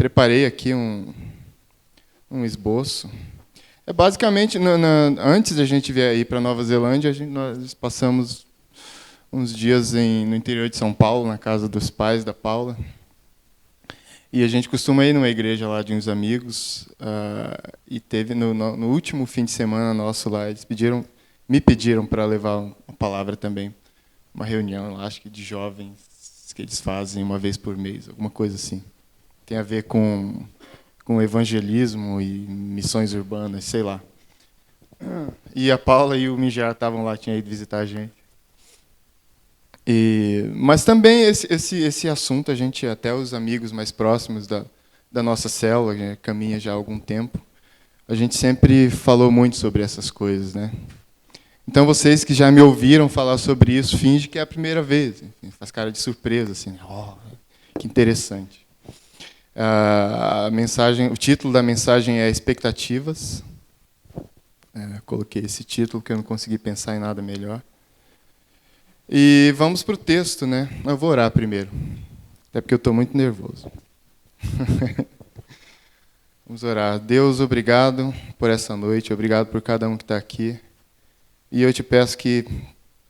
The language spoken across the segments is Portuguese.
preparei aqui um esboço. É basicamente, antes da gente ir para Nova Zelândia, nós passamos uns dias no interior de São Paulo, na casa dos pais da Paula. E a gente costuma ir numa igreja lá de uns amigos. E teve no último fim de semana nosso lá, eles me pediram para levar uma palavra também, uma reunião, acho que de jovens que eles fazem uma vez por mês, alguma coisa assim. Tem a ver com evangelismo e missões urbanas, sei lá. E a Paula e o Mijar estavam lá, tinham ido visitar a gente. Mas também esse assunto, a gente, até os amigos mais próximos da nossa célula, que caminha já há algum tempo, a gente sempre falou muito sobre essas coisas, né? Então, vocês que já me ouviram falar sobre isso, finge que é a primeira vez. Enfim, faz cara de surpresa, assim. Oh, que interessante. O título da mensagem é Expectativas. Coloquei esse título porque eu não consegui pensar em nada melhor. E vamos para o texto, né? Eu vou orar primeiro, até porque eu estou muito nervoso. Vamos orar. Deus, obrigado por essa noite, obrigado por cada um que está aqui. E eu te peço que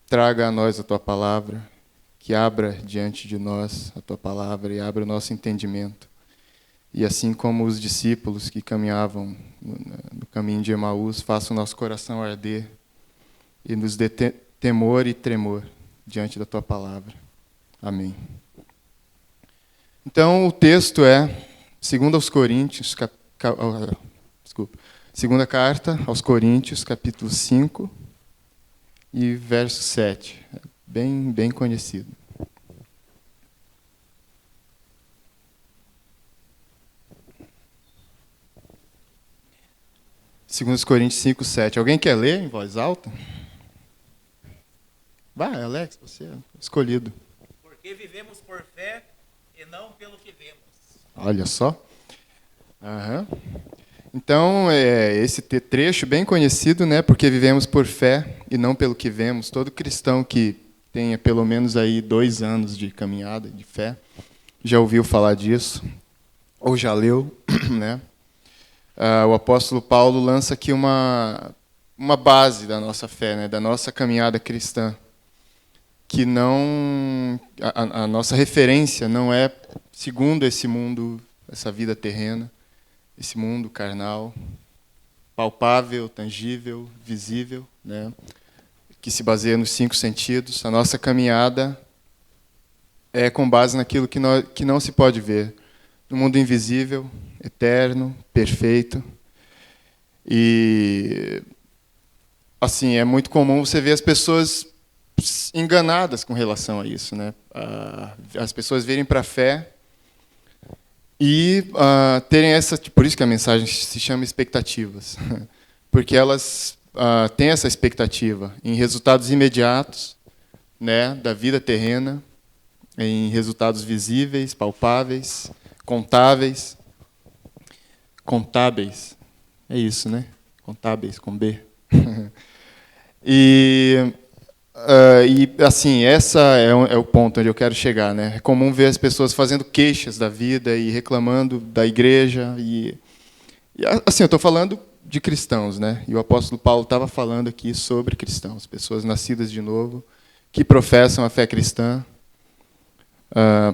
traga a nós a Tua palavra, que abra diante de nós a Tua palavra e abra o nosso entendimento. E assim como os discípulos que caminhavam no caminho de Emaús, faça o nosso coração arder e nos dê temor e tremor diante da Tua palavra. Amém. Então, o texto é 2 Coríntios, segunda carta aos Coríntios, capítulo 5, e verso 7. Bem conhecido. 2 Coríntios 5, 7. Alguém quer ler em voz alta? Vai, Alex, você é escolhido. Porque vivemos por fé e não pelo que vemos. Olha só. Então, esse trecho bem conhecido, né? Porque vivemos por fé e não pelo que vemos. Todo cristão que tenha pelo menos aí 2 anos de caminhada, de fé, já ouviu falar disso, ou já leu, né? O apóstolo Paulo lança aqui uma base da nossa fé, né? Da nossa caminhada cristã, que não a nossa referência não é segundo esse mundo, essa vida terrena, esse mundo carnal, palpável, tangível, visível, né? Que se baseia nos 5 sentidos. A nossa caminhada é com base naquilo que não se pode ver, no mundo invisível, eterno, perfeito. E assim, é muito comum você ver as pessoas enganadas com relação a isso, né? As pessoas virem para a fé e terem por isso que a mensagem se chama expectativas, porque elas têm essa expectativa em resultados imediatos, né, da vida terrena, em resultados visíveis, palpáveis, contáveis, é isso, né? Contábeis com B. E assim, essa é o ponto onde eu quero chegar, né? É comum ver as pessoas fazendo queixas da vida e reclamando da igreja. E assim, eu estou falando de cristãos, né? E o apóstolo Paulo estava falando aqui sobre cristãos, pessoas nascidas de novo, que professam a fé cristã.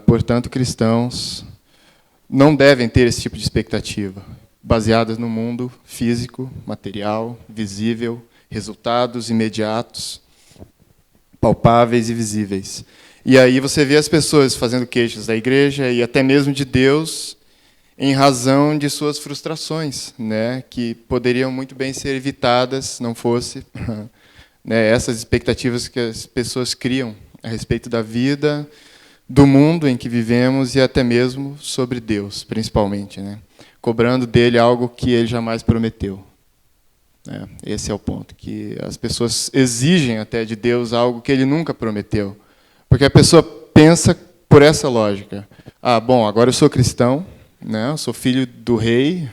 Portanto, cristãos não devem ter esse tipo de expectativa, baseadas no mundo físico, material, visível, resultados imediatos, palpáveis e visíveis. E aí você vê as pessoas fazendo queixas da igreja e até mesmo de Deus em razão de suas frustrações, né, que poderiam muito bem ser evitadas, não fosse né, essas expectativas que as pessoas criam a respeito da vida, do mundo em que vivemos e até mesmo sobre Deus, principalmente, né, cobrando dele algo que ele jamais prometeu. Esse é o ponto, que as pessoas exigem até de Deus algo que ele nunca prometeu. Porque a pessoa pensa por essa lógica. Bom, agora eu sou cristão, né? Eu sou filho do rei,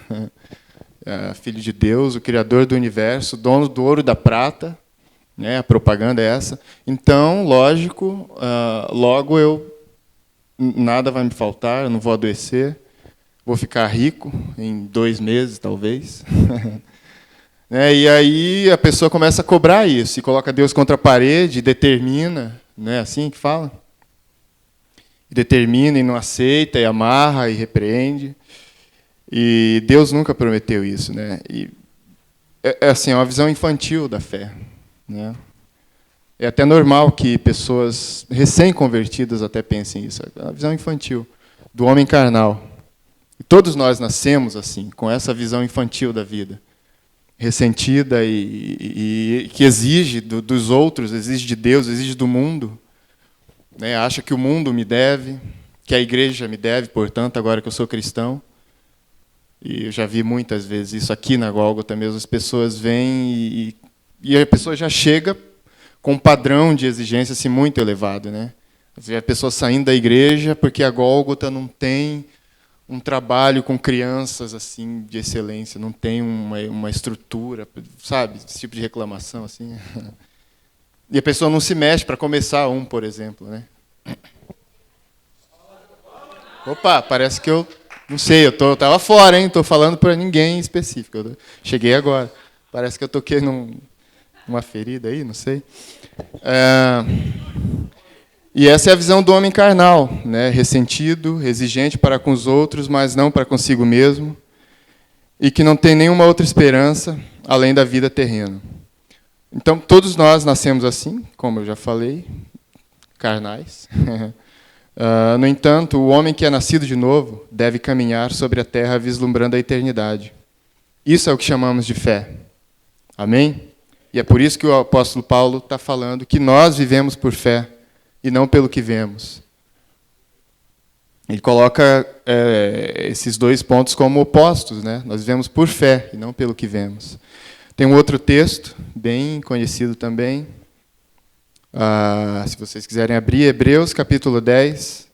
filho de Deus, o criador do universo, dono do ouro e da prata, né? A propaganda é essa. Então, lógico, logo nada vai me faltar, eu não vou adoecer, vou ficar rico em 2 meses, talvez. E aí a pessoa começa a cobrar isso, e coloca Deus contra a parede, e determina, não é assim que fala? Determina e não aceita, e amarra, e repreende. E Deus nunca prometeu isso, né? E assim, é uma visão infantil da fé, né? É até normal que pessoas recém-convertidas até pensem isso. É uma visão infantil do homem carnal. E todos nós nascemos assim, com essa visão infantil da vida, ressentida e que exige dos outros, exige de Deus, exige do mundo. Né? Acha que o mundo me deve, que a igreja me deve, portanto, agora que eu sou cristão. E eu já vi muitas vezes isso aqui na Gólgota mesmo. As pessoas vêm e a pessoa já chega com um padrão de exigência assim, muito elevado. Né? A pessoa saindo da igreja porque a Gólgota não tem um trabalho com crianças assim de excelência, não tem uma estrutura, sabe? Esse tipo de reclamação. Assim. E a pessoa não se mexe para começar por exemplo. Né? Opa, parece que eu... Não sei, eu estava fora, hein? Estou falando para ninguém específico. Eu cheguei agora. Parece que eu toquei numa ferida aí, não sei. E essa é a visão do homem carnal, né? Ressentido, exigente para com os outros, mas não para consigo mesmo, e que não tem nenhuma outra esperança além da vida terrena. Então, todos nós nascemos assim, como eu já falei, carnais. No entanto, o homem que é nascido de novo deve caminhar sobre a terra vislumbrando a eternidade. Isso é o que chamamos de fé. Amém? E é por isso que o apóstolo Paulo está falando que nós vivemos por fé e não pelo que vemos. Ele coloca esses 2 pontos como opostos. Né? Nós vivemos por fé e não pelo que vemos. Tem um outro texto, bem conhecido também, se vocês quiserem abrir, Hebreus, capítulo 10,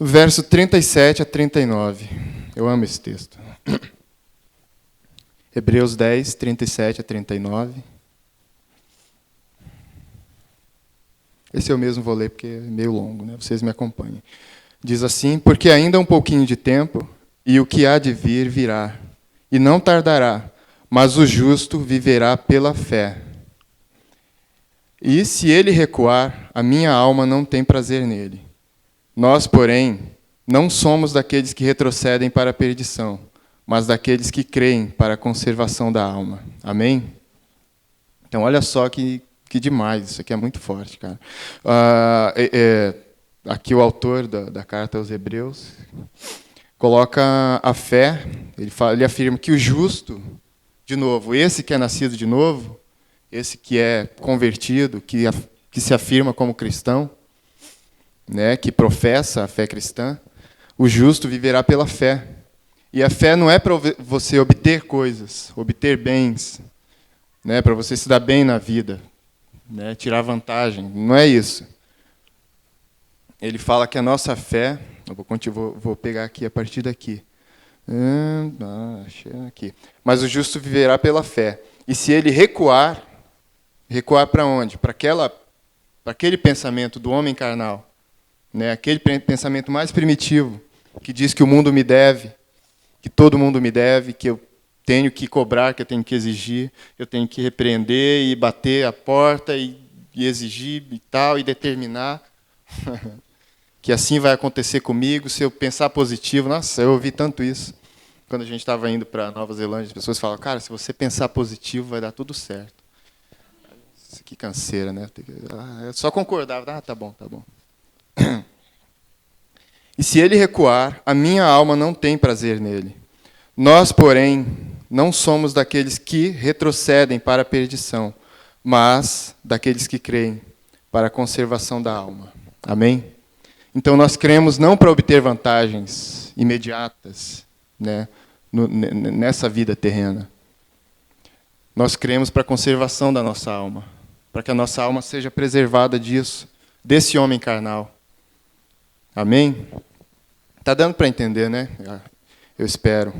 verso 37 a 39. Eu amo esse texto. Hebreus 10, 37 a 39. Esse eu mesmo vou ler, porque é meio longo, né? Vocês me acompanhem. Diz assim: porque ainda um pouquinho de tempo, e o que há de vir, virá, e não tardará, mas o justo viverá pela fé. E se ele recuar, a minha alma não tem prazer nele. Nós, porém, não somos daqueles que retrocedem para a perdição, mas daqueles que creem para a conservação da alma. Amém? Então, olha só que demais, isso aqui é muito forte, cara. Aqui o autor da carta aos Hebreus coloca a fé, ele afirma que o justo, de novo, esse que é nascido de novo, esse que é convertido, que se afirma como cristão, né, que professa a fé cristã, o justo viverá pela fé. E a fé não é para você obter coisas, obter bens, né, para você se dar bem na vida, né, tirar vantagem. Não é isso. Ele fala que a nossa fé... Vou pegar aqui a partir daqui. Aqui. Mas o justo viverá pela fé. E se ele recuar para onde? Para aquele pensamento do homem carnal, né? Aquele pensamento mais primitivo, que diz que o mundo me deve, que todo mundo me deve, que eu tenho que cobrar, que eu tenho que exigir, eu tenho que repreender e bater a porta e exigir e tal, e determinar que assim vai acontecer comigo, se eu pensar positivo. Nossa, eu ouvi tanto isso. Quando a gente estava indo para Nova Zelândia, as pessoas falavam, cara, se você pensar positivo, vai dar tudo certo. Que canseira, né? Eu só concordava. Tá bom. E se ele recuar, a minha alma não tem prazer nele. Nós, porém, não somos daqueles que retrocedem para a perdição, mas daqueles que creem para a conservação da alma. Amém? Então, nós cremos não para obter vantagens imediatas, né, nessa vida terrena. Nós cremos para a conservação da nossa alma, para que a nossa alma seja preservada disso, desse homem carnal. Amém? Está dando para entender, né? Eu espero.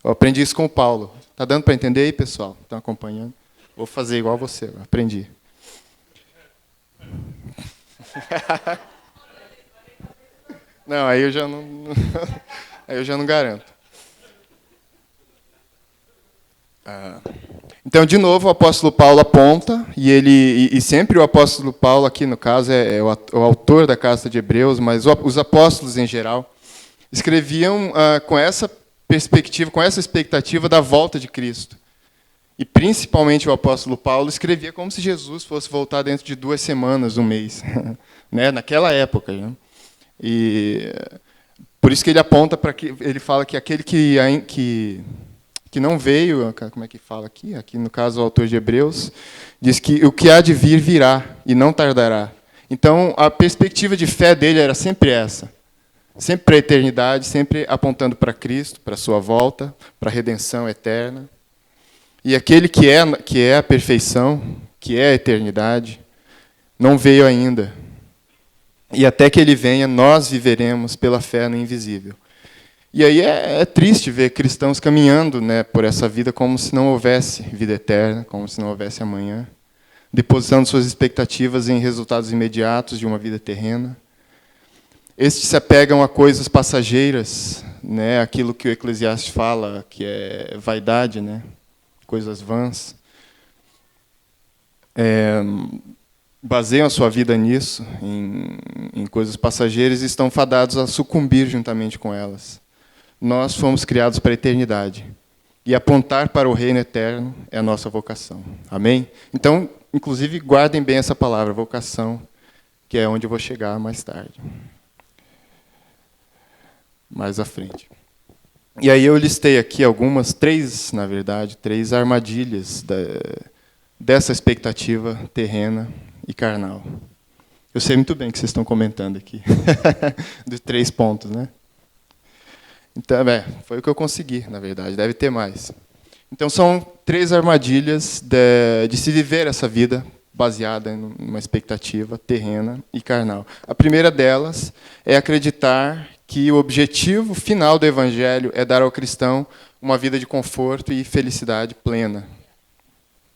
Eu aprendi isso com o Paulo. Está dando para entender aí, pessoal? Estão acompanhando? Vou fazer igual você, aprendi. Não, aí eu já não Aí eu já não garanto. Então, de novo, o apóstolo Paulo aponta, e sempre o apóstolo Paulo, aqui no caso, é o autor da carta de Hebreus, mas os apóstolos em geral, escreviam com essa perspectiva, com essa expectativa da volta de Cristo. E principalmente o apóstolo Paulo escrevia como se Jesus fosse voltar dentro de 2 semanas, um mês, né? Naquela época. Né? E por isso que ele aponta para que ele fala que aquele que não veio, como é que fala aqui? Aqui no caso o autor de Hebreus diz que o que há de vir virá e não tardará. Então a perspectiva de fé dele era sempre essa. Sempre para a eternidade, sempre apontando para Cristo, para a sua volta, para a redenção eterna. E aquele que é a perfeição, que é a eternidade, não veio ainda. E até que ele venha, nós viveremos pela fé no invisível. E aí é triste ver cristãos caminhando, né, por essa vida como se não houvesse vida eterna, como se não houvesse amanhã, depositando suas expectativas em resultados imediatos de uma vida terrena. Estes se apegam a coisas passageiras, né, aquilo que o Eclesiastes fala, que é vaidade, né, coisas vãs. Baseiam a sua vida nisso, em coisas passageiras, e estão fadados a sucumbir juntamente com elas. Nós fomos criados para a eternidade. E apontar para o reino eterno é a nossa vocação. Amém? Então, inclusive, guardem bem essa palavra, vocação, que é onde eu vou chegar mais tarde. Mais à frente. E aí eu listei aqui três armadilhas dessa expectativa terrena e carnal. Eu sei muito bem o que vocês estão comentando aqui. Dos 3 pontos, né? Então, foi o que eu consegui, na verdade. Deve ter mais. Então, são 3 armadilhas de se viver essa vida baseada em uma expectativa terrena e carnal. A primeira delas é acreditar que o objetivo final do Evangelho é dar ao cristão uma vida de conforto e felicidade plena.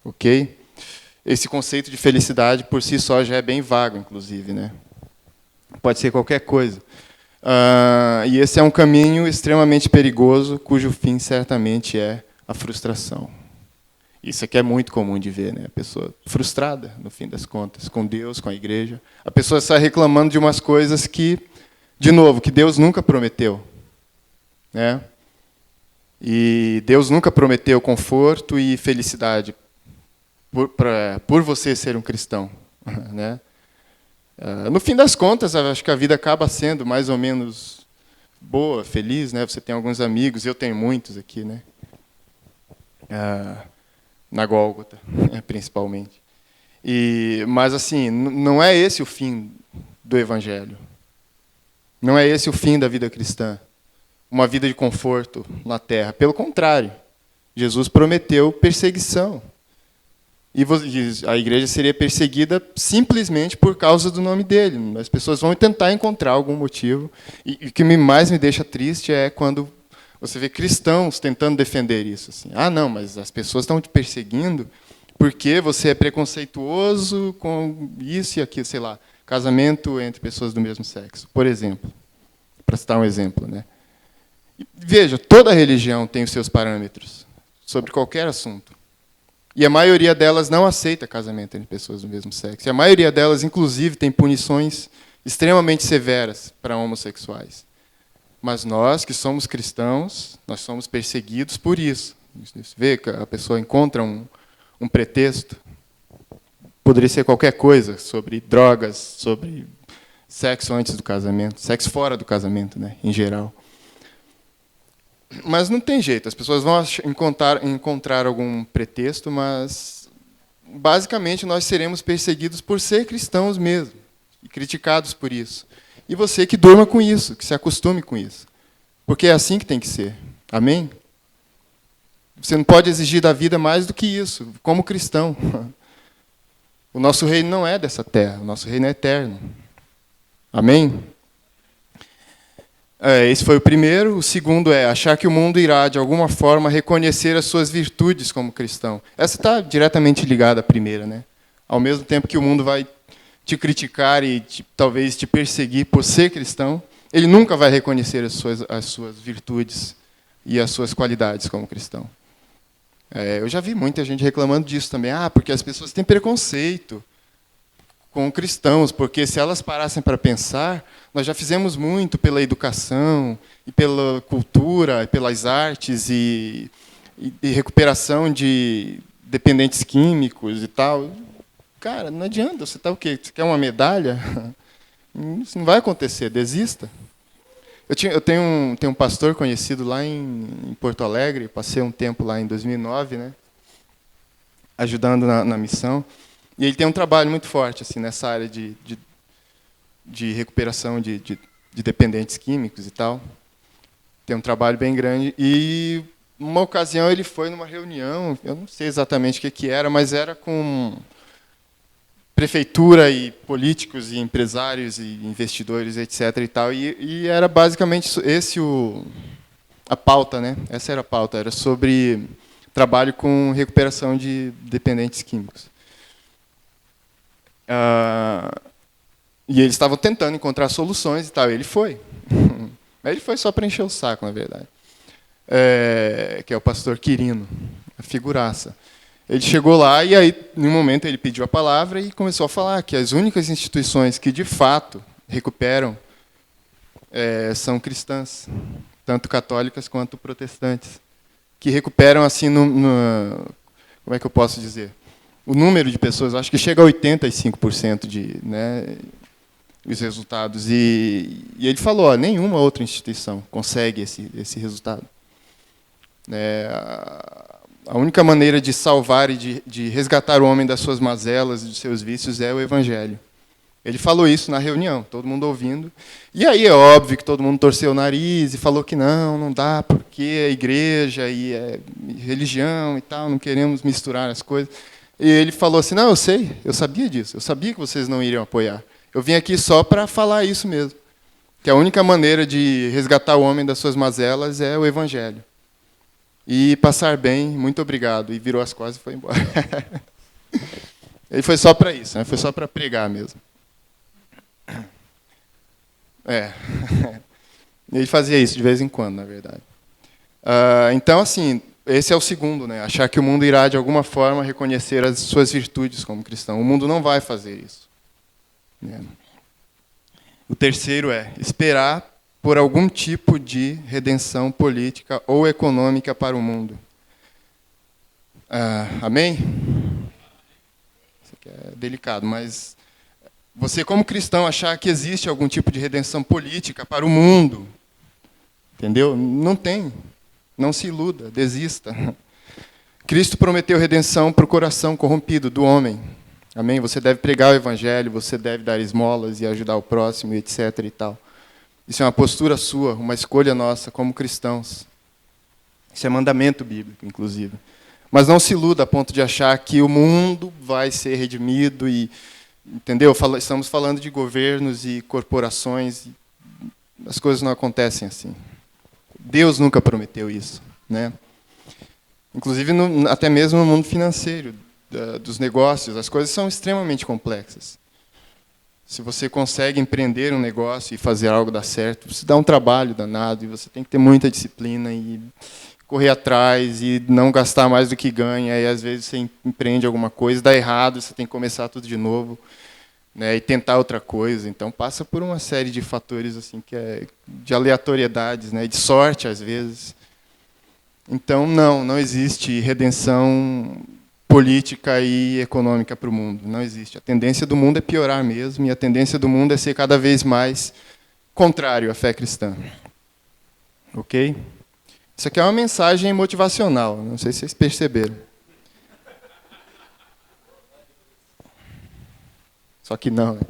Ok? Esse conceito de felicidade, por si só, já é bem vago, inclusive. Né? Pode ser qualquer coisa. E esse é um caminho extremamente perigoso, cujo fim certamente é a frustração. Isso aqui é muito comum de ver, né? A pessoa frustrada, no fim das contas, com Deus, com a igreja. A pessoa está reclamando de umas coisas que, de novo, que Deus nunca prometeu. Né? E Deus nunca prometeu conforto e felicidade por você ser um cristão. Né? No fim das contas, acho que a vida acaba sendo mais ou menos boa, feliz. Né? Você tem alguns amigos, eu tenho muitos aqui, né? Na Gólgota, principalmente. Mas, assim, não é esse o fim do Evangelho. Não é esse o fim da vida cristã. Uma vida de conforto na terra. Pelo contrário, Jesus prometeu perseguição. E a igreja seria perseguida simplesmente por causa do nome dele. As pessoas vão tentar encontrar algum motivo. E o que mais me deixa triste é quando você vê cristãos tentando defender isso. Assim, não, mas as pessoas estão te perseguindo porque você é preconceituoso com isso e aquilo, sei lá, casamento entre pessoas do mesmo sexo, por exemplo. Para citar um exemplo. Né? E, veja, toda religião tem os seus parâmetros sobre qualquer assunto. E a maioria delas não aceita casamento entre pessoas do mesmo sexo. E a maioria delas, inclusive, tem punições extremamente severas para homossexuais. Mas nós, que somos cristãos, nós somos perseguidos por isso. Você vê que a pessoa encontra um pretexto. Poderia ser qualquer coisa, sobre drogas, sobre sexo antes do casamento, sexo fora do casamento, né, em geral. Mas não tem jeito, as pessoas vão encontrar algum pretexto, mas, basicamente, nós seremos perseguidos por ser cristãos mesmo, e criticados por isso. E você que durma com isso, que se acostume com isso. Porque é assim que tem que ser. Amém? Você não pode exigir da vida mais do que isso, como cristão. O nosso reino não é dessa terra, o nosso reino é eterno. Amém? Esse foi o primeiro. O segundo é achar que o mundo irá, de alguma forma, reconhecer as suas virtudes como cristão. Essa está diretamente ligada à primeira. Né? Ao mesmo tempo que o mundo vai te criticar e talvez te perseguir por ser cristão, ele nunca vai reconhecer as suas virtudes e as suas qualidades como cristão. Eu já vi muita gente reclamando disso também. Porque as pessoas têm preconceito com cristãos, porque se elas parassem para pensar, nós já fizemos muito pela educação, e pela cultura, e pelas artes, e recuperação de dependentes químicos e tal. Cara, não adianta. Você está o quê? Você quer uma medalha? Isso não vai acontecer, desista. Eu tenho um pastor conhecido lá em Porto Alegre, passei um tempo lá em 2009, né, ajudando na missão, e ele tem um trabalho muito forte assim, nessa área de recuperação de dependentes químicos e tal. Tem um trabalho bem grande, e uma ocasião ele foi numa reunião, eu não sei exatamente o que era, mas era com prefeitura e políticos e empresários e investidores, etc. e tal, e era basicamente a pauta, né? Essa era a pauta, era sobre trabalho com recuperação de dependentes químicos. E eles estavam tentando encontrar soluções e tal. E ele foi. Mas ele foi só para encher o saco, na verdade. Que é o pastor Quirino, a figuraça. Ele chegou lá e aí, em um momento, ele pediu a palavra e começou a falar que as únicas instituições que, de fato, recuperam são cristãs, tanto católicas quanto protestantes, que recuperam, assim, como é que eu posso dizer? O número de pessoas, acho que chega a 85% os resultados. E ele falou, nenhuma outra instituição consegue esse resultado. A única maneira de salvar e de resgatar o homem das suas mazelas e dos seus vícios é o Evangelho. Ele falou isso na reunião, todo mundo ouvindo. E aí é óbvio que todo mundo torceu o nariz e falou que não dá, porque é igreja e é religião e tal, não queremos misturar as coisas. E ele falou assim, não, eu sabia disso, eu sabia que vocês não iriam apoiar. Eu vim aqui só para falar isso mesmo, que a única maneira de resgatar o homem das suas mazelas é o Evangelho. E passar bem, muito obrigado. E virou as costas e foi embora. Ele foi só para isso, né? Foi só para pregar mesmo. Ele fazia isso de vez em quando, na verdade. Então, assim, esse é o segundo, né? Achar que o mundo irá, de alguma forma, reconhecer as suas virtudes como cristão. O mundo não vai fazer isso. O terceiro é esperar por algum tipo de redenção política ou econômica para o mundo. Amém? Isso aqui é delicado, mas você, como cristão, achar que existe algum tipo de redenção política para o mundo, entendeu? Não tem. Não se iluda, desista. Cristo prometeu redenção para o coração corrompido do homem. Amém? Você deve pregar o Evangelho, você deve dar esmolas e ajudar o próximo, etc. e tal. Isso é uma postura sua, uma escolha nossa como cristãos. Isso é mandamento bíblico, inclusive. Mas não se iluda a ponto de achar que o mundo vai ser redimido e, entendeu? Estamos falando de governos e corporações. As coisas não acontecem assim. Deus nunca prometeu isso, né? Inclusive até mesmo no mundo financeiro, dos negócios, as coisas são extremamente complexas. Se você consegue empreender um negócio e fazer algo dar certo, você dá um trabalho danado e você tem que ter muita disciplina e correr atrás e não gastar mais do que ganha. E às vezes você empreende alguma coisa, dá errado, você tem que começar tudo de novo, né, e tentar outra coisa. Então passa por uma série de fatores assim que de aleatoriedades, né, de sorte às vezes. Então não existe redenção política e econômica para o mundo. Não existe. A tendência do mundo é piorar mesmo, e a tendência do mundo é ser cada vez mais contrário à fé cristã. Ok? Isso aqui é uma mensagem motivacional, não sei se vocês perceberam. Só que não. Né?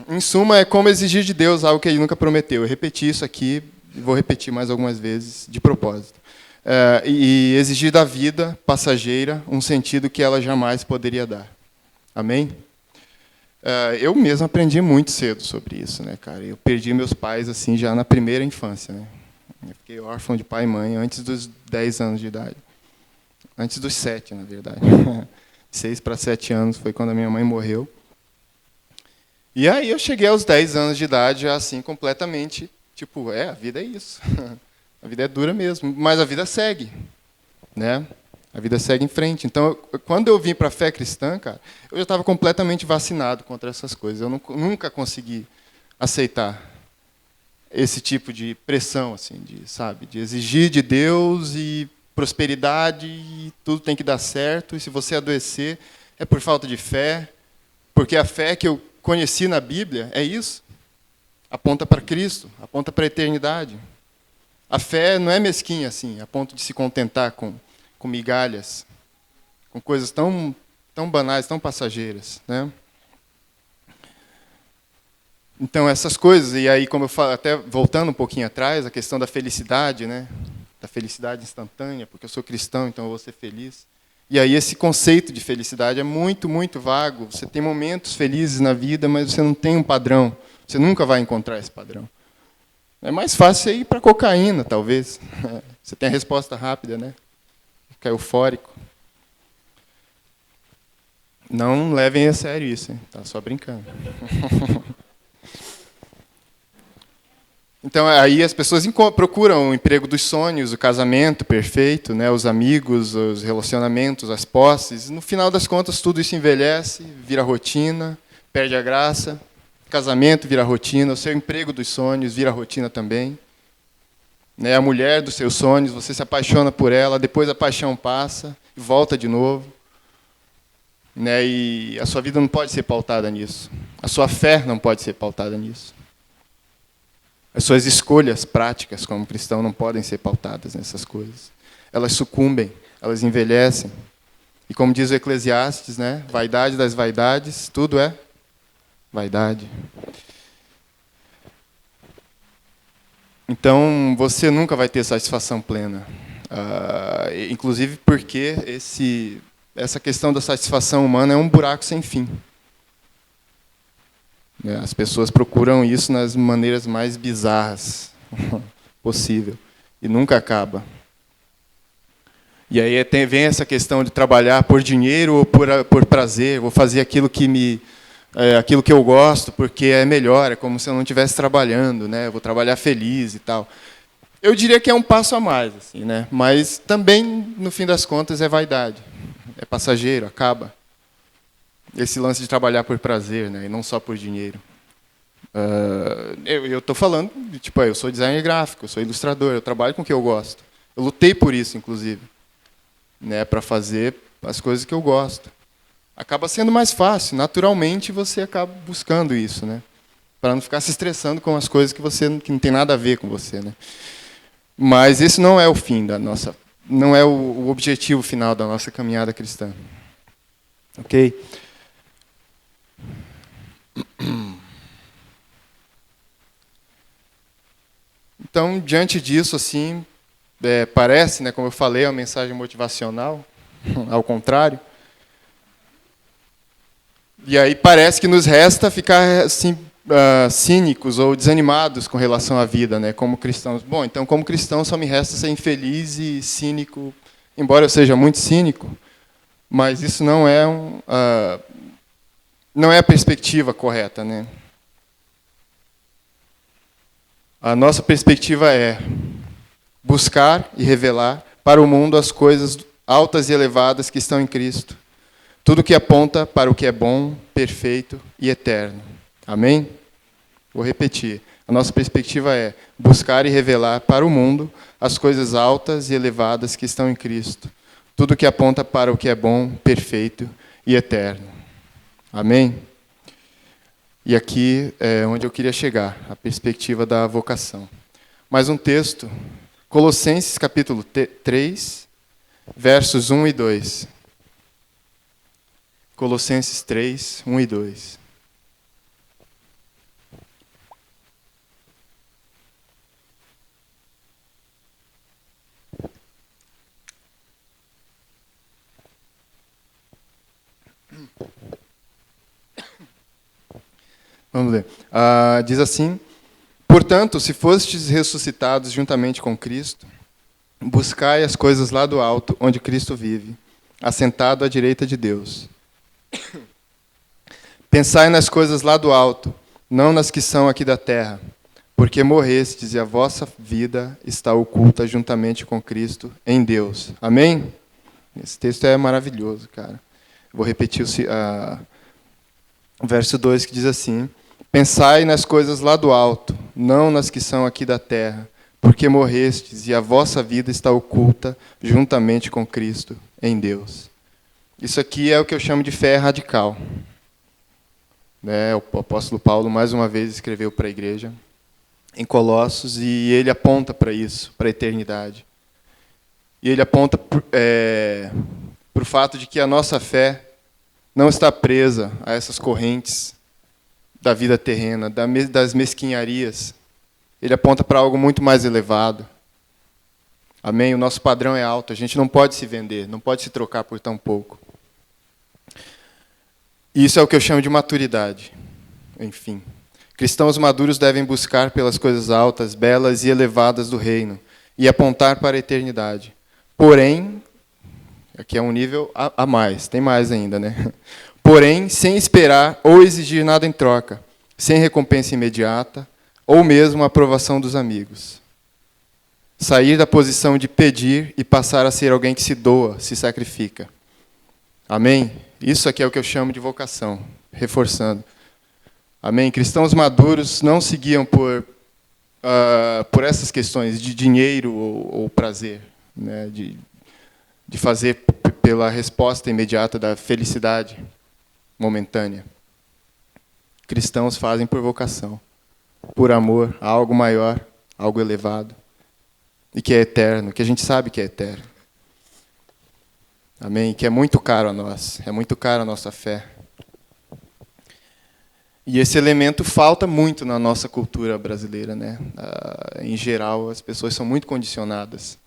Em suma, é como exigir de Deus algo que ele nunca prometeu. Eu repeti isso aqui, e vou repetir mais algumas vezes, de propósito. E exigir da vida passageira um sentido que ela jamais poderia dar. Amém? Eu mesmo aprendi muito cedo sobre isso, né, cara? Eu perdi meus pais assim já na primeira infância, né? Eu fiquei órfão de pai e mãe antes dos 10 anos de idade. Antes dos 7, na verdade. 6 para 7 anos foi quando a minha mãe morreu. E aí eu cheguei aos 10 anos de idade, já assim, completamente, tipo, a vida é isso. A vida é dura mesmo, mas a vida segue, né? A vida segue em frente. Então, quando eu vim para a fé cristã, cara, eu já estava completamente vacinado contra essas coisas. Eu nunca consegui aceitar esse tipo de pressão, assim, de exigir de Deus e prosperidade e tudo tem que dar certo. E se você adoecer, é por falta de fé, porque a fé que eu conheci na Bíblia é isso. Aponta para Cristo, aponta para a eternidade. A fé não é mesquinha assim, a ponto de se contentar com migalhas, com coisas tão banais, tão passageiras, né? Então, essas coisas, e aí, como eu falo, até voltando um pouquinho atrás, a questão da felicidade, né? Da felicidade instantânea, porque eu sou cristão, então eu vou ser feliz. E aí esse conceito de felicidade é muito, muito vago. Você tem momentos felizes na vida, mas você não tem um padrão. Você nunca vai encontrar esse padrão. É mais fácil você ir para a cocaína, talvez. Você tem a resposta rápida, né? Fica eufórico. Não levem a sério isso, hein? Tá só brincando. Então, aí as pessoas procuram o emprego dos sonhos, o casamento perfeito, né? Os amigos, os relacionamentos, as posses. No final das contas, tudo isso envelhece, vira rotina, perde a graça. Casamento vira rotina, o seu emprego dos sonhos vira rotina também. Né? A mulher dos seus sonhos, você se apaixona por ela, depois a paixão passa e volta de novo. Né? E a sua vida não pode ser pautada nisso. A sua fé não pode ser pautada nisso. As suas escolhas práticas como cristão não podem ser pautadas nessas coisas. Elas sucumbem, elas envelhecem. E como diz o Eclesiastes, né? Vaidade das vaidades, tudo é vaidade. Então, você nunca vai ter satisfação plena. Inclusive porque essa questão da satisfação humana é um buraco sem fim. As pessoas procuram isso nas maneiras mais bizarras possível. E nunca acaba. E aí vem essa questão de trabalhar por dinheiro ou por prazer. Vou fazer aquilo que eu gosto, porque é melhor, é como se eu não estivesse trabalhando, né? Vou trabalhar feliz e tal. Eu diria que é um passo a mais, assim, né? Mas também, no fim das contas, é vaidade. É passageiro, acaba. Esse lance de trabalhar por prazer, né? E não só por dinheiro. Eu estou falando, eu sou designer gráfico, eu sou ilustrador, eu trabalho com o que eu gosto. Eu lutei por isso, inclusive, né? Para fazer as coisas que eu gosto. Acaba sendo mais fácil, naturalmente você acaba buscando isso, né? Para não ficar se estressando com as coisas que não tem nada a ver com você, né? Mas esse não é o fim não é o objetivo final da nossa caminhada cristã. OK? Então, diante disso, assim, parece, né, como eu falei, uma mensagem motivacional, ao contrário. E aí parece que nos resta ficar assim, cínicos ou desanimados com relação à vida, né, como cristãos. Bom, então, como cristão, só me resta ser infeliz e cínico, embora eu seja muito cínico, mas isso não é não é a perspectiva correta, né? A nossa perspectiva é buscar e revelar para o mundo as coisas altas e elevadas que estão em Cristo. Tudo que aponta para o que é bom, perfeito e eterno. Amém? Vou repetir. A nossa perspectiva é buscar e revelar para o mundo as coisas altas e elevadas que estão em Cristo. Tudo que aponta para o que é bom, perfeito e eterno. Amém? E aqui é onde eu queria chegar, a perspectiva da vocação. Mais um texto, Colossenses capítulo 3, versos 1 e 2. Colossenses 3, 1 e 2. Vamos ler. Diz assim: portanto, se fostes ressuscitados juntamente com Cristo, buscai as coisas lá do alto, onde Cristo vive, assentado à direita de Deus. Pensai nas coisas lá do alto, não nas que são aqui da terra, porque morrestes e a vossa vida está oculta juntamente com Cristo em Deus. Amém? Esse texto é maravilhoso, cara. Vou repetir o verso 2 que diz assim: Pensai nas coisas lá do alto, não nas que são aqui da terra, porque morrestes e a vossa vida está oculta juntamente com Cristo em Deus. Isso aqui é o que eu chamo de fé radical. O apóstolo Paulo, mais uma vez, escreveu para a igreja em Colossos, e ele aponta para isso, para a eternidade. E ele aponta para o fato de que a nossa fé não está presa a essas correntes da vida terrena, das mesquinharias. Ele aponta para algo muito mais elevado. Amém? O nosso padrão é alto, a gente não pode se vender, não pode se trocar por tão pouco. Isso é o que eu chamo de maturidade. Enfim, cristãos maduros devem buscar pelas coisas altas, belas e elevadas do reino e apontar para a eternidade. Porém, aqui é um nível a mais, tem mais ainda, né? Porém, sem esperar ou exigir nada em troca, sem recompensa imediata ou mesmo a aprovação dos amigos. Sair da posição de pedir e passar a ser alguém que se doa, se sacrifica. Amém? Isso aqui é o que eu chamo de vocação, reforçando. Amém? Cristãos maduros não se guiam por essas questões de dinheiro ou prazer, né? De fazer pela resposta imediata da felicidade momentânea. Cristãos fazem por vocação, por amor a algo maior, algo elevado, e que é eterno, que a gente sabe que é eterno. Amém? Que é muito caro a nós, é muito caro a nossa fé. E esse elemento falta muito na nossa cultura brasileira, né? Em geral, as pessoas são muito condicionadas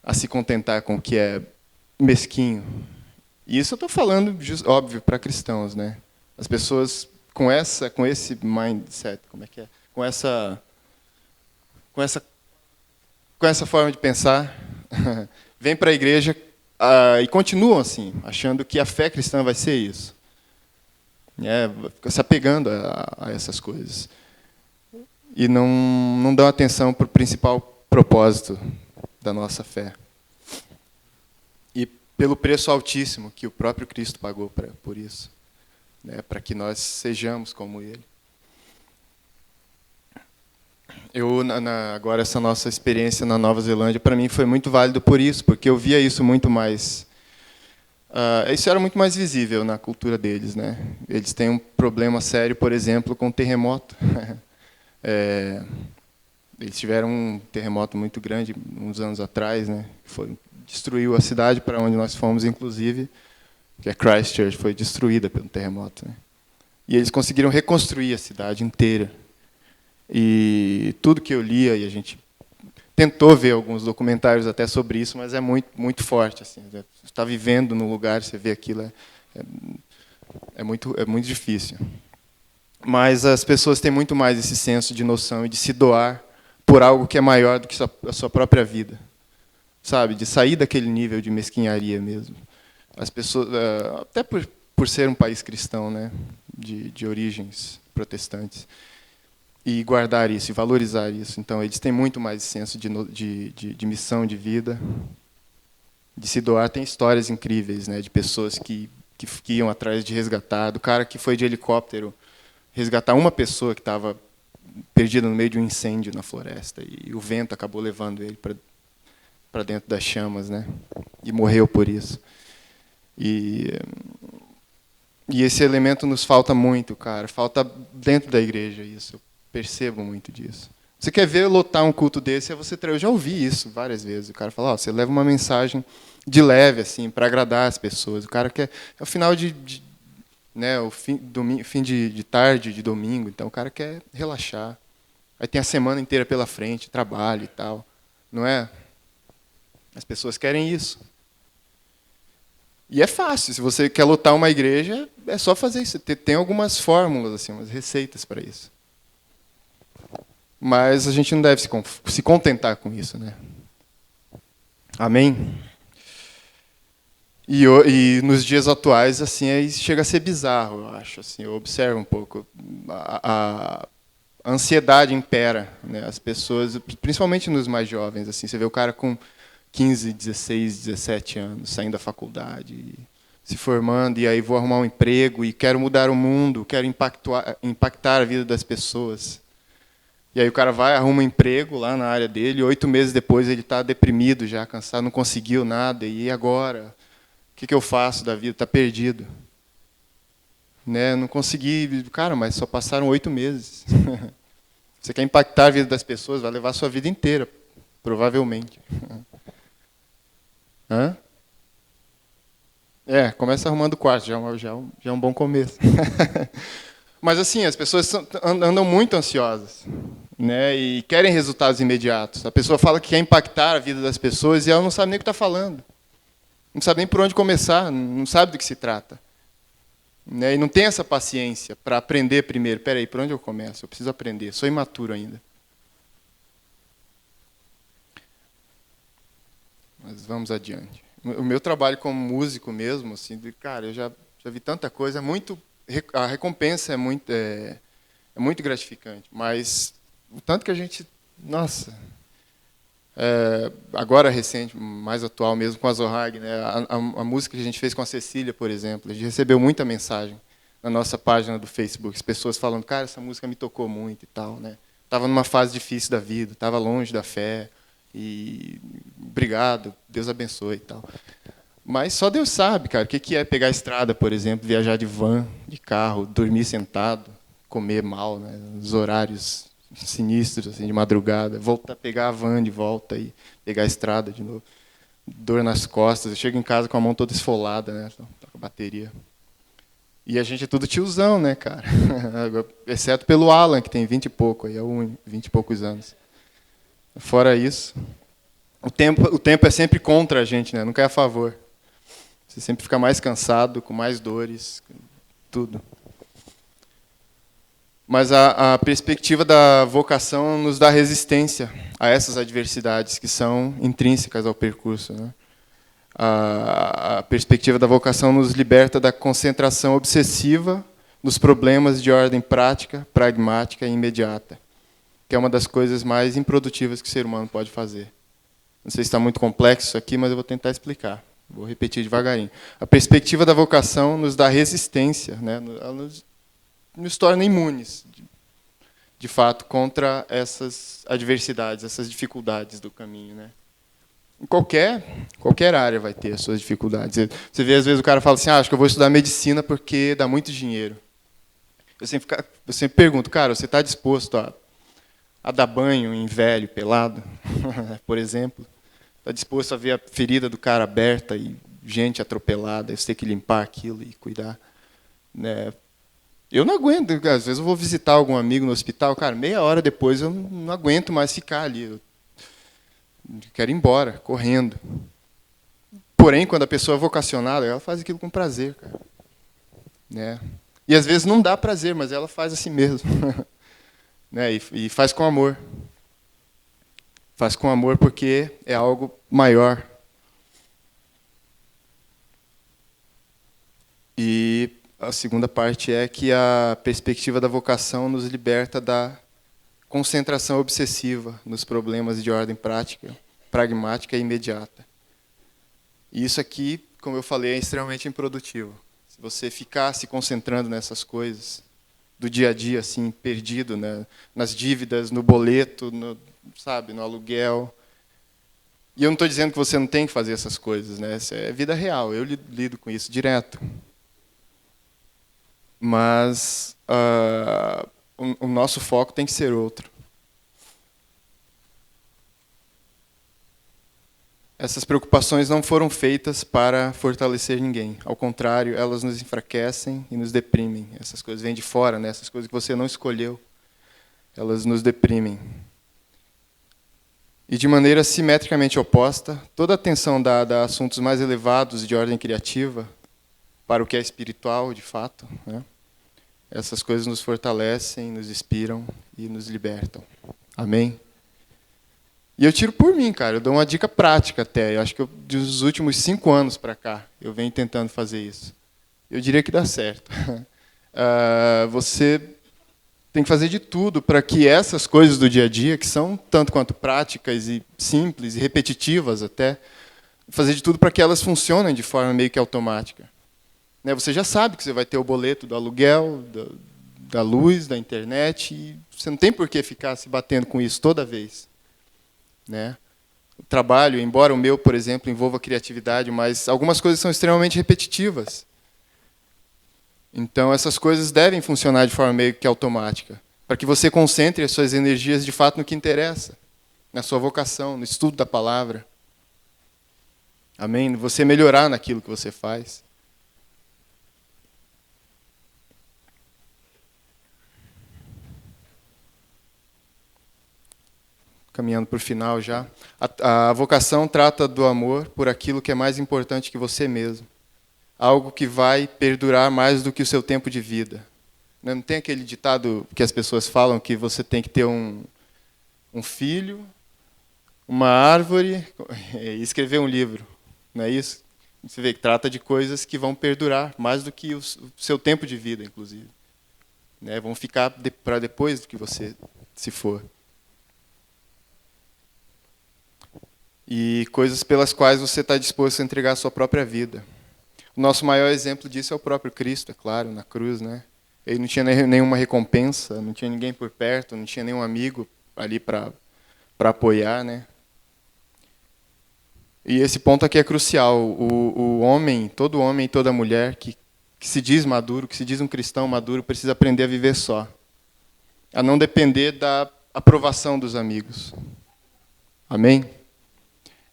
a se contentar com o que é mesquinho. E isso eu estou falando, óbvio, para cristãos, né? As pessoas com esse mindset, como é que é? Com essa forma de pensar, vêm para a igreja e continuam assim, achando que a fé cristã vai ser isso. Fica se apegando a essas coisas. E não dão atenção para o principal propósito da nossa fé. E pelo preço altíssimo que o próprio Cristo pagou por isso, né, para que nós sejamos como Ele. Agora, essa nossa experiência na Nova Zelândia, para mim, foi muito válido por isso, porque eu via isso muito mais... isso era muito mais visível na cultura deles, né? Eles têm um problema sério, por exemplo, com terremoto. Eles tiveram um terremoto muito grande uns anos atrás, né? Destruiu a cidade para onde nós fomos, inclusive, que é Christchurch, foi destruída pelo terremoto, né? E eles conseguiram reconstruir a cidade inteira. E tudo que eu lia, e a gente tentou ver alguns documentários até sobre isso, mas é muito, muito forte. Assim, você está vivendo no lugar, você vê aquilo, é muito difícil. Mas as pessoas têm muito mais esse senso de noção e de se doar por algo que é maior do que a sua própria vida, sabe? De sair daquele nível de mesquinharia mesmo. As pessoas, até por ser um país cristão, né, de origens protestantes, e guardar isso, e valorizar isso. Então, eles têm muito mais senso de missão de vida, de se doar. Tem histórias incríveis, né, de pessoas que iam atrás de resgatar, do cara que foi de helicóptero resgatar uma pessoa que estava perdida no meio de um incêndio na floresta, e o vento acabou levando ele para dentro das chamas, né, e morreu por isso. E esse elemento nos falta muito, cara. Falta dentro da igreja isso. Eu percebo muito disso. Você quer ver lotar um culto desse? Eu já ouvi isso várias vezes. O cara fala, você leva uma mensagem de leve, assim, para agradar as pessoas. O cara quer... É o final né, o fim de tarde, de domingo. Então, o cara quer relaxar. Aí tem a semana inteira pela frente, trabalho e tal. Não é? As pessoas querem isso. E é fácil. Se você quer lotar uma igreja, é só fazer isso. Tem algumas fórmulas, assim, umas receitas para isso. Mas a gente não deve se contentar com isso, né? Amém? E nos dias atuais, assim, aí chega a ser bizarro, eu acho. Assim, eu observo um pouco. A ansiedade impera, né? As pessoas, principalmente nos mais jovens, assim, você vê o cara com 15, 16, 17 anos, saindo da faculdade, se formando, e aí vou arrumar um emprego, e quero mudar o mundo, quero impactar a vida das pessoas. E aí o cara vai, arruma um emprego lá na área dele, e 8 meses depois ele está deprimido já, cansado, não conseguiu nada, e agora? O que eu faço da vida? Está perdido. Né? Não consegui. Cara, mas só passaram 8 meses. Você quer impactar a vida das pessoas, vai levar a sua vida inteira, provavelmente. Hã? Começa arrumando o quarto, já é um bom começo. Mas assim, as pessoas andam muito ansiosas, né? E querem resultados imediatos. A pessoa fala que quer impactar a vida das pessoas e ela não sabe nem o que está falando. Não sabe nem por onde começar, não sabe do que se trata. Né? E não tem essa paciência para aprender primeiro. Espera aí, por onde eu começo? Eu preciso aprender, sou imaturo ainda. Mas vamos adiante. O meu trabalho como músico mesmo, assim, cara, eu já vi tanta coisa, a recompensa é muito gratificante, mas o tanto que a gente, nossa, agora recente, mais atual mesmo, com a Zohag, né? A música que a gente fez com a Cecília, por exemplo, a gente recebeu muita mensagem na nossa página do Facebook, as pessoas falando, cara, essa música me tocou muito e tal, né? Estava numa fase difícil da vida, estava longe da fé, e obrigado, Deus abençoe e tal. Mas só Deus sabe, cara, o que é pegar a estrada, por exemplo, viajar de van, de carro, dormir sentado, comer mal, né? Os horários sinistros, assim, de madrugada, voltar, pegar a van de volta e pegar a estrada de novo. Dor nas costas, eu chego em casa com a mão toda esfolada, né? Com a bateria. E a gente é tudo tiozão, né, cara? Exceto pelo Alan, que tem 20 e pouco, aí é 20 e poucos anos. Fora isso, o tempo é sempre contra a gente, né? Nunca é a favor. Você sempre fica mais cansado, com mais dores, tudo. Mas a perspectiva da vocação nos dá resistência a essas adversidades que são intrínsecas ao percurso, né? A perspectiva da vocação nos liberta da concentração obsessiva nos problemas de ordem prática, pragmática e imediata, que é uma das coisas mais improdutivas que o ser humano pode fazer. Não sei se está muito complexo isso aqui, mas eu vou tentar explicar. Vou repetir devagarinho. A perspectiva da vocação nos dá resistência, né? Ela nos torna imunes, de fato, contra essas adversidades, essas dificuldades do caminho, né? Em qualquer área vai ter as suas dificuldades. Você vê, às vezes, o cara fala assim, acho que eu vou estudar medicina porque dá muito dinheiro. Eu sempre pergunto, cara, você está disposto a dar banho em velho, pelado, por exemplo? Está disposto a ver a ferida do cara aberta e gente atropelada, você ter que limpar aquilo e cuidar? Né? Eu não aguento, às vezes eu vou visitar algum amigo no hospital, cara, meia hora depois eu não aguento mais ficar ali. Eu quero ir embora, correndo. Porém, quando a pessoa é vocacionada, ela faz aquilo com prazer, cara. Né? E às vezes não dá prazer, mas ela faz assim mesmo. Né? E faz com amor. Faz com amor porque é algo maior. E a segunda parte é que a perspectiva da vocação nos liberta da concentração obsessiva nos problemas de ordem prática, pragmática e imediata. E isso aqui, como eu falei, é extremamente improdutivo. Se você ficar se concentrando nessas coisas do dia a dia, assim, perdido, né, nas dívidas, no boleto, no aluguel. E eu não estou dizendo que você não tem que fazer essas coisas, né? Isso é vida real, eu lido com isso direto. Mas o nosso foco tem que ser outro. Essas preocupações não foram feitas para fortalecer ninguém. Ao contrário, elas nos enfraquecem e nos deprimem. Essas coisas vêm de fora, né? Essas coisas que você não escolheu, elas nos deprimem. E de maneira simetricamente oposta, toda a atenção dada a assuntos mais elevados de ordem criativa, para o que é espiritual, de fato, né? Essas coisas nos fortalecem, nos inspiram e nos libertam. Amém? E eu tiro por mim, cara. Eu dou uma dica prática até. Eu acho que dos últimos 5 anos para cá, eu venho tentando fazer isso. Eu diria que dá certo. Você tem que fazer de tudo para que essas coisas do dia a dia, que são tanto quanto práticas e simples e repetitivas até, fazer de tudo para que elas funcionem de forma meio que automática. Né? Você já sabe que você vai ter o boleto do aluguel, da luz, da internet, e você não tem por que ficar se batendo com isso toda vez. Né? O trabalho, embora o meu, por exemplo, envolva criatividade, mas algumas coisas são extremamente repetitivas. Então, essas coisas devem funcionar de forma meio que automática, para que você concentre as suas energias de fato no que interessa, na sua vocação, no estudo da palavra. Amém? Você melhorar naquilo que você faz. Caminhando para o final já. A vocação trata do amor por aquilo que é mais importante que você mesmo. Algo que vai perdurar mais do que o seu tempo de vida. Não tem aquele ditado que as pessoas falam que você tem que ter um filho, uma árvore e escrever um livro. Não é isso? Você vê que trata de coisas que vão perdurar mais do que o seu tempo de vida, inclusive. Né? Vão ficar para depois do que você se for. E coisas pelas quais você está disposto a entregar a sua própria vida. O nosso maior exemplo disso é o próprio Cristo, é claro, na cruz, né? Ele não tinha nenhuma recompensa, não tinha ninguém por perto, não tinha nenhum amigo ali para apoiar, né? E esse ponto aqui é crucial. O homem, todo homem e toda mulher que se diz maduro, que se diz um cristão maduro, precisa aprender a viver só. A não depender da aprovação dos amigos. Amém?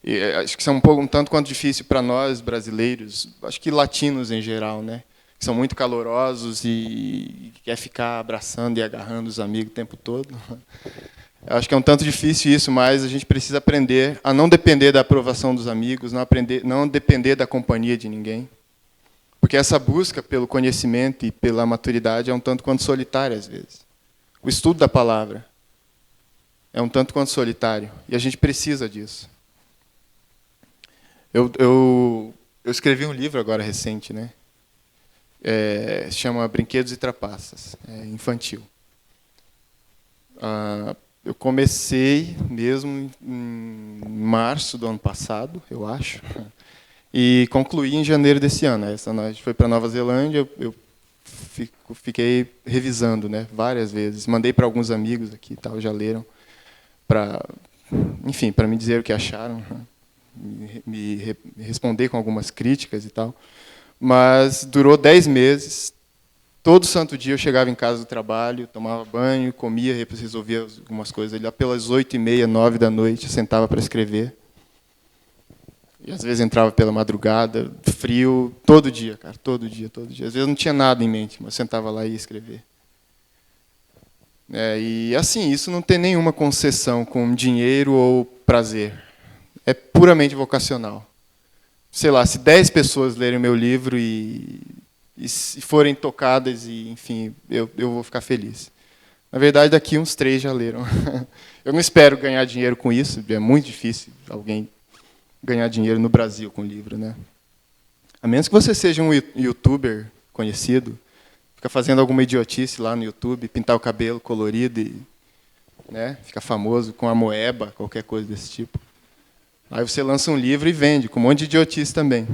E acho que isso é um tanto quanto difícil para nós, brasileiros, acho que latinos em geral, né? Que são muito calorosos e quer ficar abraçando e agarrando os amigos o tempo todo. Eu acho que é um tanto difícil isso, mas a gente precisa aprender a não depender da aprovação dos amigos, não depender da companhia de ninguém. Porque essa busca pelo conhecimento e pela maturidade é um tanto quanto solitária, às vezes. O estudo da palavra é um tanto quanto solitário, e a gente precisa disso. Eu escrevi um livro agora recente, né? Se chama Brinquedos e Trapaças, infantil. Eu comecei mesmo em março do ano passado, eu acho, e concluí em janeiro desse ano. Essa noite foi para Nova Zelândia, eu fiquei revisando, né, várias vezes. Mandei para alguns amigos aqui, tal, já leram, para me dizer o que acharam. Me responder com algumas críticas e tal, mas durou 10 meses. Todo santo dia eu chegava em casa do trabalho, tomava banho, comia, resolvia algumas coisas. Lá pelas 8h30, 9 da noite, eu sentava para escrever. E às vezes entrava pela madrugada, frio, todo dia, cara, todo dia. Às vezes não tinha nada em mente, mas eu sentava lá e ia escrever. E assim, isso não tem nenhuma concessão com dinheiro ou prazer. É puramente vocacional. Sei lá, se 10 pessoas lerem meu livro e forem tocadas, e enfim, eu vou ficar feliz. Na verdade, daqui uns 3 já leram. Eu não espero ganhar dinheiro com isso, é muito difícil alguém ganhar dinheiro no Brasil com livro, né? A menos que você seja um youtuber conhecido, fica fazendo alguma idiotice lá no YouTube, pintar o cabelo colorido e, né, fica famoso com a moeba, qualquer coisa desse tipo. Aí você lança um livro e vende, com um monte de idiotice também.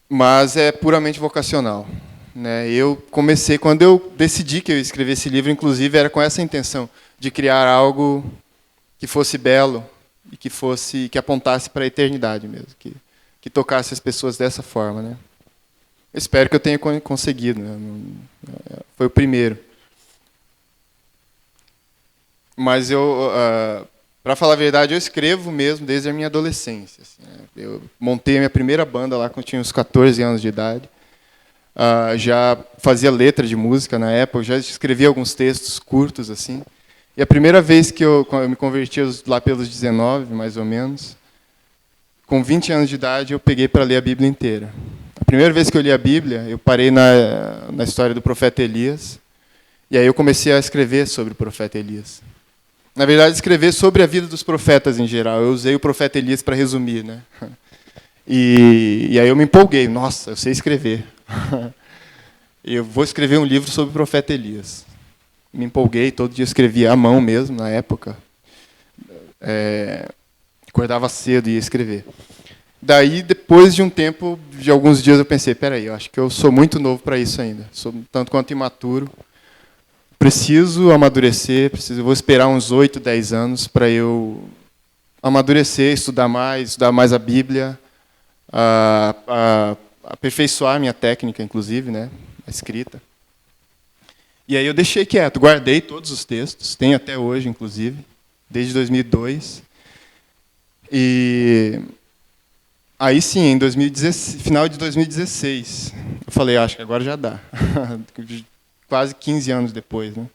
Mas é puramente vocacional. Né? Eu comecei, quando eu decidi que eu ia escrever esse livro, inclusive, era com essa intenção, de criar algo que fosse belo e que apontasse para a eternidade mesmo, que tocasse as pessoas dessa forma. Né? Eu espero que eu tenha conseguido. Né? Foi o primeiro. Mas para falar a verdade, eu escrevo mesmo desde a minha adolescência. Assim, né? Eu montei a minha primeira banda lá quando eu tinha uns 14 anos de idade. Já fazia letra de música na época, já escrevia alguns textos curtos assim. E a primeira vez que eu me converti, lá pelos 19, mais ou menos, com 20 anos de idade, eu peguei para ler a Bíblia inteira. A primeira vez que eu li a Bíblia, eu parei na história do profeta Elias. E aí eu comecei a escrever sobre o profeta Elias. Na verdade, escrever sobre a vida dos profetas em geral. Eu usei o profeta Elias para resumir, né? E aí eu me empolguei. Nossa, eu sei escrever. Eu vou escrever um livro sobre o profeta Elias. Me empolguei, todo dia escrevia à mão mesmo, na época. Acordava cedo e ia escrever. Daí, depois de um tempo, de alguns dias, eu pensei, peraí, eu acho que eu sou muito novo para isso ainda. Sou tanto quanto imaturo. Preciso amadurecer, vou esperar uns 8, 10 anos para eu amadurecer, estudar mais a Bíblia, aperfeiçoar minha técnica, inclusive, né, a escrita. E aí eu deixei quieto, guardei todos os textos, tenho até hoje, inclusive, desde 2002. E aí sim, em 2016, final de 2016, eu falei, acho que agora já dá. Quase 15 anos depois, né?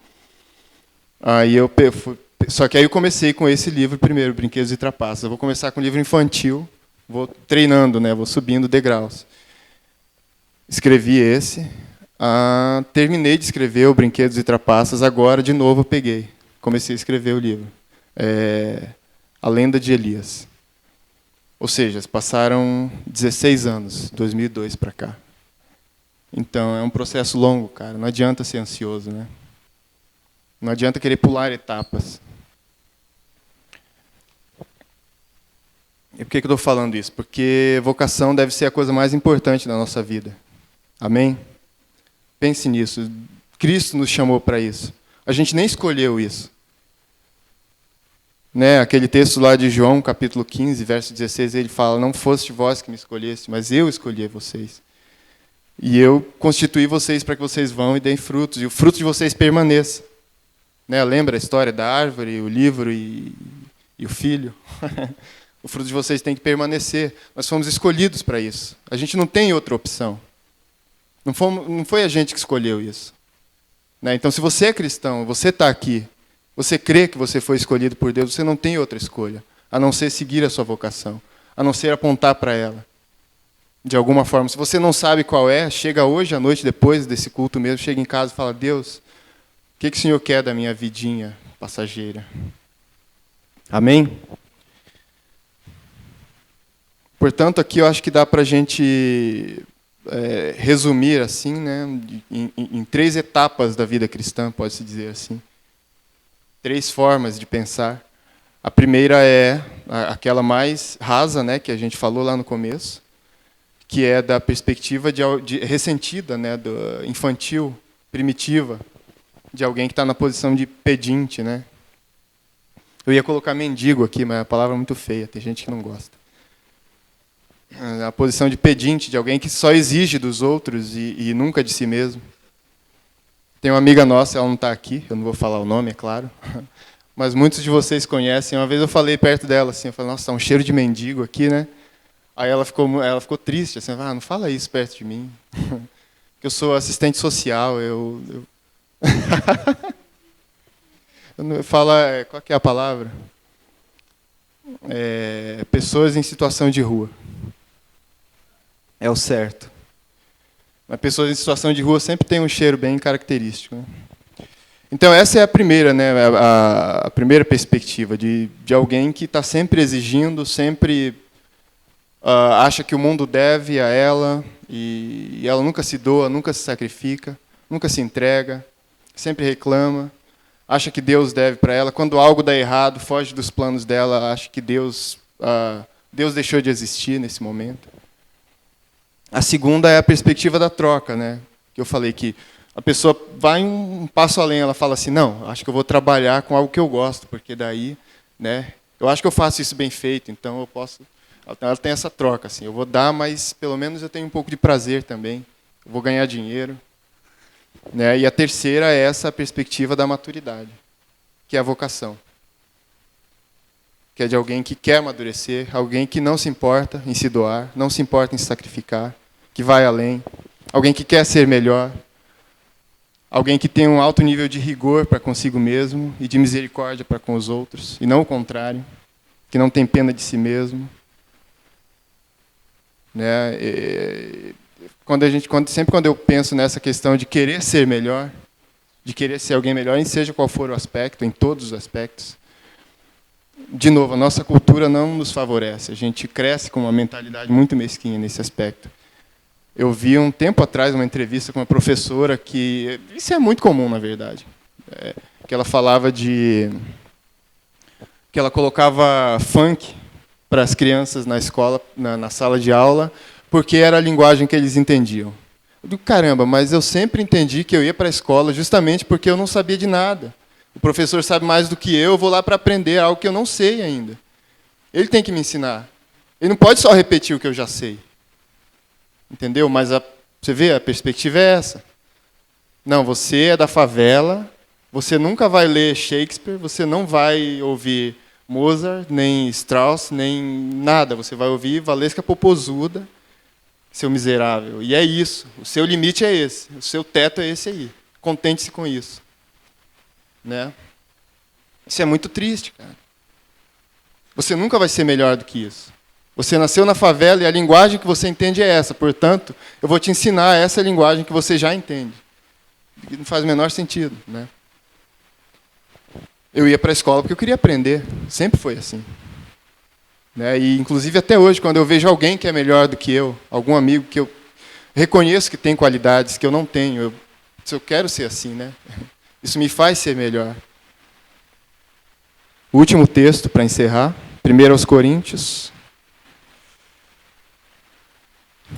Só que aí eu comecei com esse livro primeiro, Brinquedos e Trapaças. Eu vou começar com o livro infantil, vou treinando, né? Vou subindo degraus. Escrevi esse, terminei de escrever o Brinquedos e Trapaças, agora de novo eu peguei, comecei a escrever o livro. A Lenda de Elias. Ou seja, passaram 16 anos, 2002 para cá. Então, é um processo longo, cara. Não adianta ser ansioso, né? Não adianta querer pular etapas. E por que eu estou falando isso? Porque vocação deve ser a coisa mais importante da nossa vida. Amém? Pense nisso. Cristo nos chamou para isso. A gente nem escolheu isso. Né? Aquele texto lá de João, capítulo 15, verso 16, ele fala, não foste vós que me escolheste, mas eu escolhi vocês. E eu constituí vocês para que vocês vão e deem frutos, e o fruto de vocês permaneça. Né? Lembra a história da árvore, o livro e o filho? O fruto de vocês tem que permanecer. Nós fomos escolhidos para isso. A gente não tem outra opção. Não foi a gente que escolheu isso. Né? Então, se você é cristão, você está aqui, você crê que você foi escolhido por Deus, você não tem outra escolha, a não ser seguir a sua vocação, a não ser apontar para ela. De alguma forma. Se você não sabe qual é, chega hoje à noite, depois desse culto mesmo, chega em casa e fala, Deus, o que o Senhor quer da minha vidinha passageira? Amém? Portanto, aqui eu acho que dá para a gente resumir assim, né, em 3 etapas da vida cristã, pode-se dizer assim. 3 formas de pensar. A primeira é aquela mais rasa, né, que a gente falou lá no começo, que é da perspectiva ressentida, né, infantil, primitiva, de alguém que está na posição de pedinte. Né? Eu ia colocar mendigo aqui, mas a palavra é muito feia, tem gente que não gosta. A posição de pedinte, de alguém que só exige dos outros e nunca de si mesmo. Tem uma amiga nossa, ela não está aqui, eu não vou falar o nome, é claro, mas muitos de vocês conhecem. Uma vez eu falei perto dela, assim, eu falei, nossa, está um cheiro de mendigo aqui, né? Aí ela ficou triste, assim, não fala isso perto de mim. Eu sou assistente social, eu falo, qual que é a palavra? Pessoas em situação de rua. É o certo. Mas pessoas em situação de rua sempre têm um cheiro bem característico. Né? Então essa é a primeira, né, a primeira perspectiva de alguém que está sempre exigindo, sempre acha que o mundo deve a ela e ela nunca se doa, nunca se sacrifica, nunca se entrega, sempre reclama, acha que Deus deve para ela. Quando algo dá errado, foge dos planos dela, acha que Deus deixou de existir nesse momento. A segunda é a perspectiva da troca, né? Que eu falei que a pessoa vai um passo além, ela fala assim, não, acho que eu vou trabalhar com algo que eu gosto, porque daí, né, eu acho que eu faço isso bem feito, então eu posso... Ela tem essa troca, assim, eu vou dar, mas pelo menos eu tenho um pouco de prazer também, eu vou ganhar dinheiro. Né? E a terceira é essa perspectiva da maturidade, que é a vocação. Que é de alguém que quer amadurecer, alguém que não se importa em se doar, não se importa em se sacrificar, que vai além, alguém que quer ser melhor, alguém que tem um alto nível de rigor para consigo mesmo e de misericórdia para com os outros, e não o contrário, que não tem pena de si mesmo. Né? Sempre quando eu penso nessa questão de querer ser melhor, de querer ser alguém melhor, em seja qual for o aspecto, em todos os aspectos, de novo, a nossa cultura não nos favorece. A gente cresce com uma mentalidade muito mesquinha nesse aspecto. Eu vi um tempo atrás uma entrevista com uma professora que... Isso é muito comum, na verdade. Que ela falava de... que ela colocava funk para as crianças na escola, na sala de aula, porque era a linguagem que eles entendiam. Eu digo, caramba, mas eu sempre entendi que eu ia para a escola justamente porque eu não sabia de nada. O professor sabe mais do que eu vou lá para aprender algo que eu não sei ainda. Ele tem que me ensinar. Ele não pode só repetir o que eu já sei. Entendeu? Mas você vê, a perspectiva é essa. Não, você é da favela, você nunca vai ler Shakespeare, você não vai ouvir Mozart, nem Strauss, nem nada. Você vai ouvir Valesca Popozuda, seu miserável. E é isso. O seu limite é esse. O seu teto é esse aí. Contente-se com isso. Né? Isso é muito triste, cara. Você nunca vai ser melhor do que isso. Você nasceu na favela e a linguagem que você entende é essa. Portanto, eu vou te ensinar essa linguagem que você já entende. Não faz o menor sentido, né? Eu ia para a escola porque eu queria aprender. Sempre foi assim. Né? E, inclusive, até hoje, quando eu vejo alguém que é melhor do que eu, algum amigo que eu reconheço que tem qualidades que eu não tenho, eu quero ser assim, né? Isso me faz ser melhor. O último texto, para encerrar, 1 Coríntios,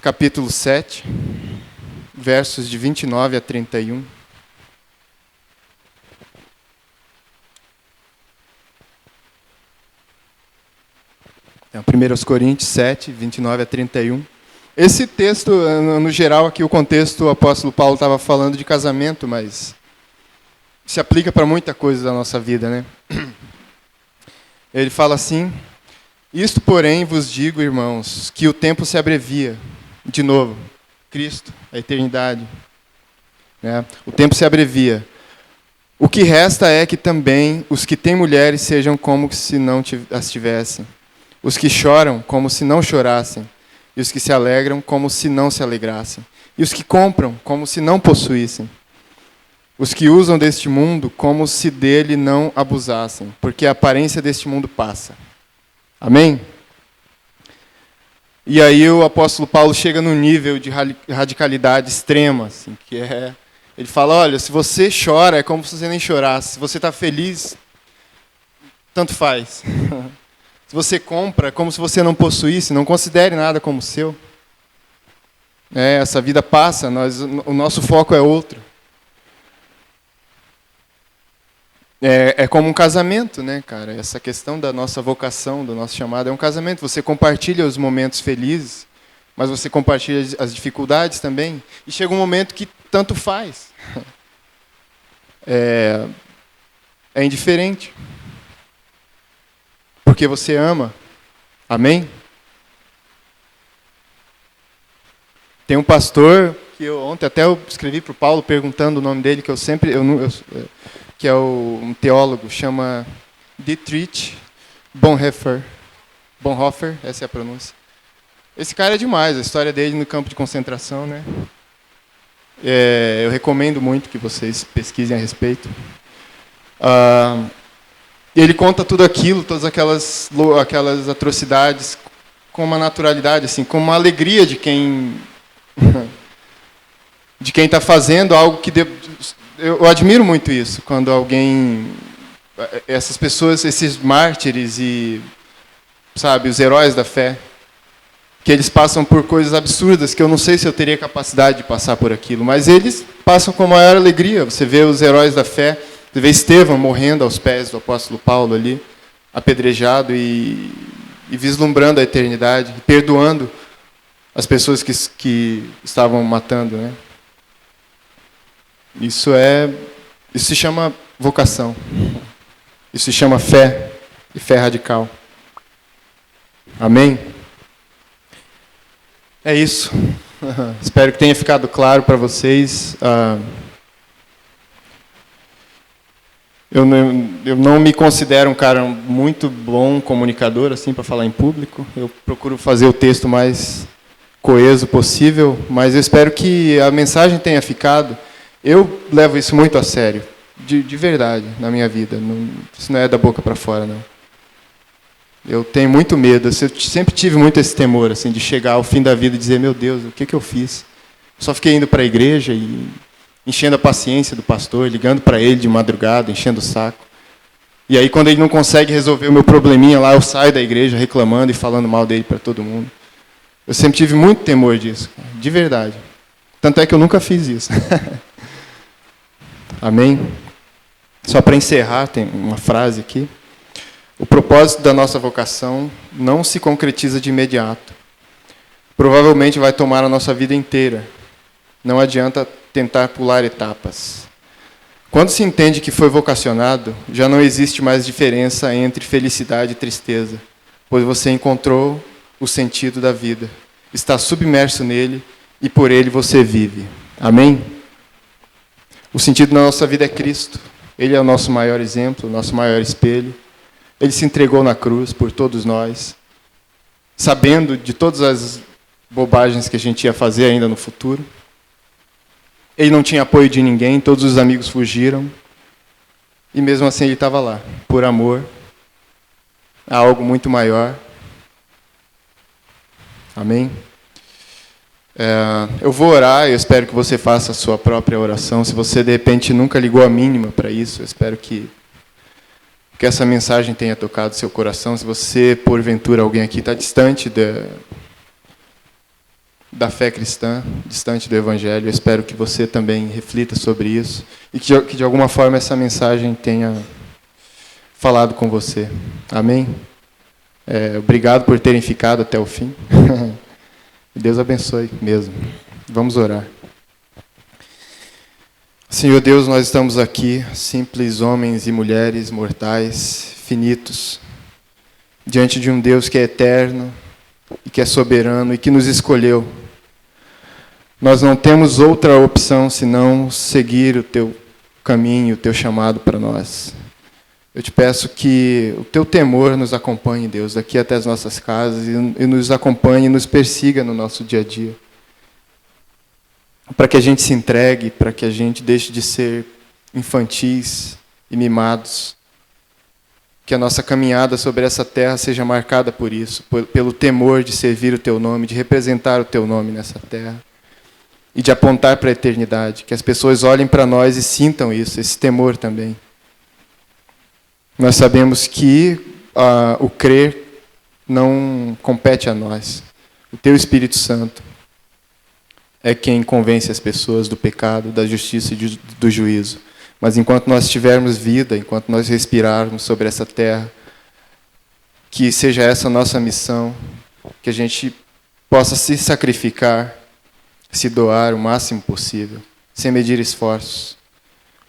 capítulo 7, versos de 29 a 31. Então, 1 Coríntios 7, 29 a 31. Esse texto, no geral, aqui o contexto, o apóstolo Paulo estava falando de casamento, mas se aplica para muita coisa da nossa vida, né? Ele fala assim: isto, porém, vos digo, irmãos, que o tempo se abrevia. De novo, Cristo, a eternidade. Né? O tempo se abrevia. O que resta é que também os que têm mulheres sejam como se não as tivessem. Os que choram, como se não chorassem. E os que se alegram, como se não se alegrassem. E os que compram, como se não possuíssem. Os que usam deste mundo, como se dele não abusassem. Porque a aparência deste mundo passa. Amém? E aí o apóstolo Paulo chega num nível de radicalidade extrema, assim, que é... Ele fala, olha, se você chora, é como se você nem chorasse. Se você está feliz, tanto faz. Se você compra, é como se você não possuísse, não considere nada como seu. Essa vida passa, o nosso foco é outro. É como um casamento, né, cara? Essa questão da nossa vocação, do nosso chamado, é um casamento. Você compartilha os momentos felizes, mas você compartilha as dificuldades também. E chega um momento que tanto faz. É indiferente. Porque você ama. Amém? Tem um pastor que ontem até eu escrevi para o Paulo perguntando o nome dele, que eu sempre... que é um teólogo, chama Dietrich Bonhoeffer. Bonhoeffer, essa é a pronúncia. Esse cara é demais, a história dele no campo de concentração, né? Eu recomendo muito que vocês pesquisem a respeito. Ele conta tudo aquilo, todas aquelas atrocidades, com uma naturalidade, assim, com uma alegria de quem está fazendo algo que... Eu admiro muito isso, quando alguém... Essas pessoas, esses mártires e, sabe, os heróis da fé, que eles passam por coisas absurdas, que eu não sei se eu teria capacidade de passar por aquilo, mas eles passam com a maior alegria. Você vê os heróis da fé, você vê Estevão morrendo aos pés do apóstolo Paulo ali, apedrejado e vislumbrando a eternidade, perdoando as pessoas que estavam matando, né? Isso se chama vocação. Isso se chama fé, e fé radical. Amém? É isso. Espero que tenha ficado claro para vocês. Eu não me considero um cara muito bom comunicador, assim, para falar em público. Eu procuro fazer o texto mais coeso possível, mas eu espero que a mensagem tenha ficado. Eu levo isso muito a sério, de verdade, na minha vida. Isso não é da boca para fora, não. Eu tenho muito medo, eu sempre tive muito esse temor, assim, de chegar ao fim da vida e dizer, meu Deus, o que eu fiz? Só fiquei indo para a igreja e enchendo a paciência do pastor, ligando para ele de madrugada, enchendo o saco. E aí, quando ele não consegue resolver o meu probleminha lá, eu saio da igreja reclamando e falando mal dele para todo mundo. Eu sempre tive muito temor disso, de verdade. Tanto é que eu nunca fiz isso. Amém? Só para encerrar, tem uma frase aqui. O propósito da nossa vocação não se concretiza de imediato. Provavelmente vai tomar a nossa vida inteira. Não adianta tentar pular etapas. Quando se entende que foi vocacionado, já não existe mais diferença entre felicidade e tristeza, pois você encontrou o sentido da vida, está submerso nele e por ele você vive. Amém? O sentido da nossa vida é Cristo. Ele é o nosso maior exemplo, o nosso maior espelho. Ele se entregou na cruz por todos nós, sabendo de todas as bobagens que a gente ia fazer ainda no futuro. Ele não tinha apoio de ninguém, todos os amigos fugiram. E mesmo assim ele estava lá, por amor a algo muito maior. Amém? Eu vou orar, eu espero que você faça a sua própria oração. Se você, de repente, nunca ligou a mínima para isso, eu espero que essa mensagem tenha tocado seu coração. Se você, porventura, alguém aqui está distante da fé cristã, distante do Evangelho, eu espero que você também reflita sobre isso e que de alguma forma essa mensagem tenha falado com você. Amém? Obrigado por terem ficado até o fim. Deus abençoe mesmo. Vamos orar. Senhor Deus, nós estamos aqui, simples homens e mulheres mortais, finitos, diante de um Deus que é eterno e que é soberano e que nos escolheu. Nós não temos outra opção senão seguir o teu caminho, o teu chamado para nós. Eu te peço que o teu temor nos acompanhe, Deus, daqui até as nossas casas e nos acompanhe e nos persiga no nosso dia a dia. Para que a gente se entregue, para que a gente deixe de ser infantis e mimados. Que a nossa caminhada sobre essa terra seja marcada por isso, pelo temor de servir o teu nome, de representar o teu nome nessa terra e de apontar para a eternidade. Que as pessoas olhem para nós e sintam isso, esse temor também. Nós sabemos que o crer não compete a nós. O teu Espírito Santo é quem convence as pessoas do pecado, da justiça e do juízo. Mas enquanto nós tivermos vida, enquanto nós respirarmos sobre essa terra, que seja essa a nossa missão, que a gente possa se sacrificar, se doar o máximo possível, sem medir esforços.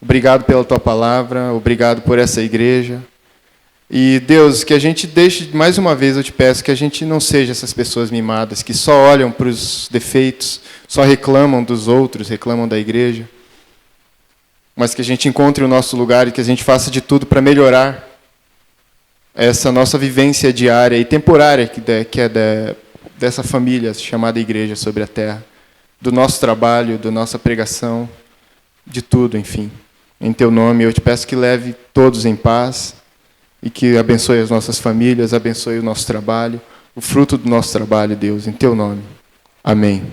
Obrigado pela tua palavra, obrigado por essa igreja. E, Deus, que a gente deixe, mais uma vez eu te peço, que a gente não seja essas pessoas mimadas, que só olham para os defeitos, só reclamam dos outros, reclamam da igreja, mas que a gente encontre o nosso lugar e que a gente faça de tudo para melhorar essa nossa vivência diária e temporária que é dessa família chamada igreja sobre a terra, do nosso trabalho, da nossa pregação, de tudo, enfim. Em teu nome, eu te peço que leve todos em paz e que abençoe as nossas famílias, abençoe o nosso trabalho, o fruto do nosso trabalho, Deus, em teu nome. Amém.